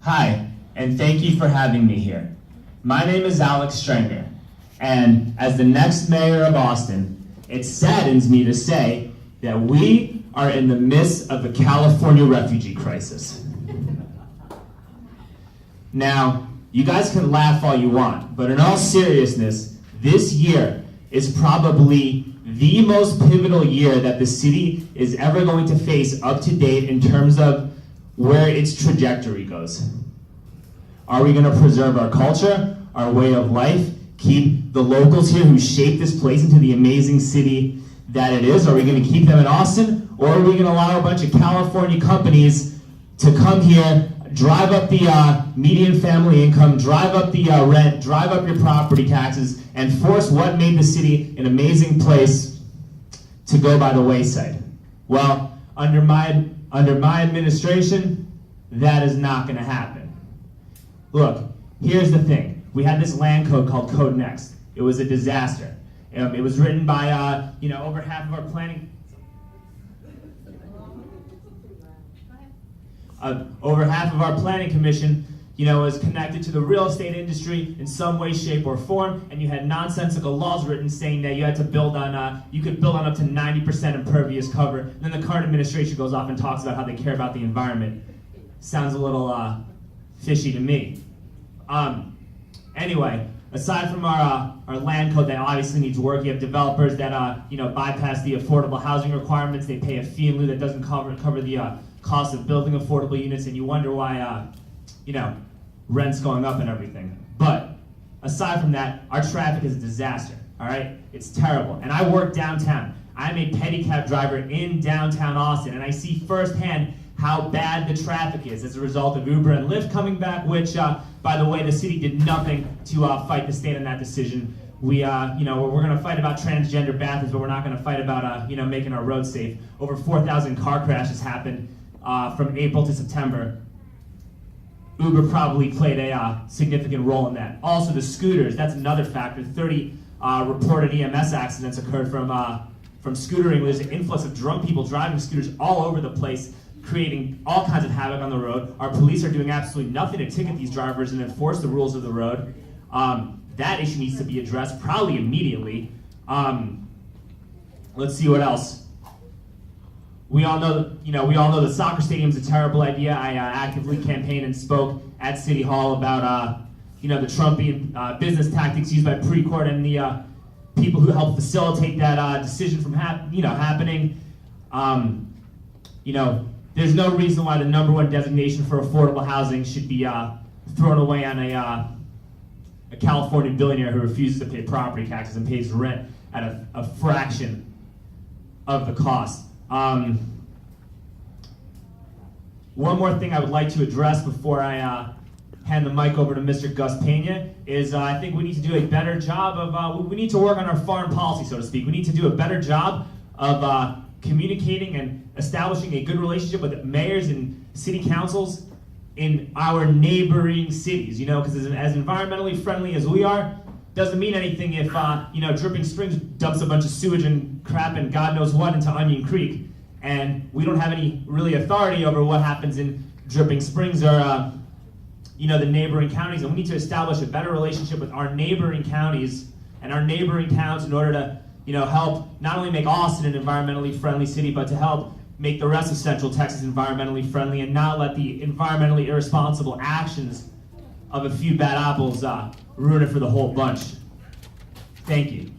Hi, and thank you for having me here. My name is Alex Strenger, and as the next mayor of Austin, it saddens me to say that we are in the midst of a California refugee crisis. Now, you guys can laugh all you want, but in all seriousness, this year is probably the most pivotal year that the city is ever going to face up to date in terms of where its trajectory goes. Are we going to preserve our culture, our way of life, keep the locals here who shape this place into the amazing city that it is? Are we going to keep them in Austin, or are we going to allow a bunch of California companies to come here, drive up the median family income, drive up the rent, drive up your property taxes, and force what made the city an amazing place to go by the wayside? Well, under my administration, that is not going to happen. Look, here's the thing. We had this land code called Code Next. It was a disaster. It was written by over half of our planning. Over half of our planning commission, was connected to the real estate industry in some way, shape, or form, and you had nonsensical laws written saying that you had to build on, you could build on up to 90% impervious cover. And then the current administration goes off and talks about how they care about the environment. Sounds a little fishy to me. Anyway, aside from our land code that obviously needs work, you have developers that bypass the affordable housing requirements. They pay a fee in lieu that doesn't cover the cost of building affordable units, and you wonder why rent's going up and everything. But aside from that, our traffic is a disaster. All right, it's terrible. And I work downtown. I'm a pedicab driver in downtown Austin, and I see firsthand how bad the traffic is as a result of Uber and Lyft coming back, which, by the way, the city did nothing to fight the state on that decision. We're going to fight about transgender bathrooms, but we're not going to fight about, making our roads safe. Over 4,000 car crashes happened from April to September. Uber probably played a significant role in that. Also, the scooters, that's another factor. 30 reported EMS accidents occurred from scootering. There's an influx of drunk people driving scooters all over the place, creating all kinds of havoc on the road. Our police are doing absolutely nothing to ticket these drivers and enforce the rules of the road. That issue needs to be addressed probably immediately. Let's see what else. We all know the soccer stadium's a terrible idea. I actively campaigned and spoke at City Hall about the Trumpian business tactics used by Precourt and the people who helped facilitate that decision from happening. There's no reason why the #1 designation for affordable housing should be thrown away on a California billionaire who refuses to pay property taxes and pays rent at a fraction of the cost. One more thing I would like to address before I hand the mic over to Mr. Gus Pena is I think we need to do a better job of, we need to work on our foreign policy, so to speak. We need to do a better job of communicating and establishing a good relationship with mayors and city councils in our neighboring cities, because as environmentally friendly as we are, doesn't mean anything if, Dripping Springs dumps a bunch of sewage and crap and God knows what into Onion Creek, and we don't have any really authority over what happens in Dripping Springs or, the neighboring counties, and we need to establish a better relationship with our neighboring counties and our neighboring towns in order to, help not only make Austin an environmentally friendly city, but to help make the rest of Central Texas environmentally friendly and not let the environmentally irresponsible actions of a few bad apples ruin it for the whole bunch. Thank you.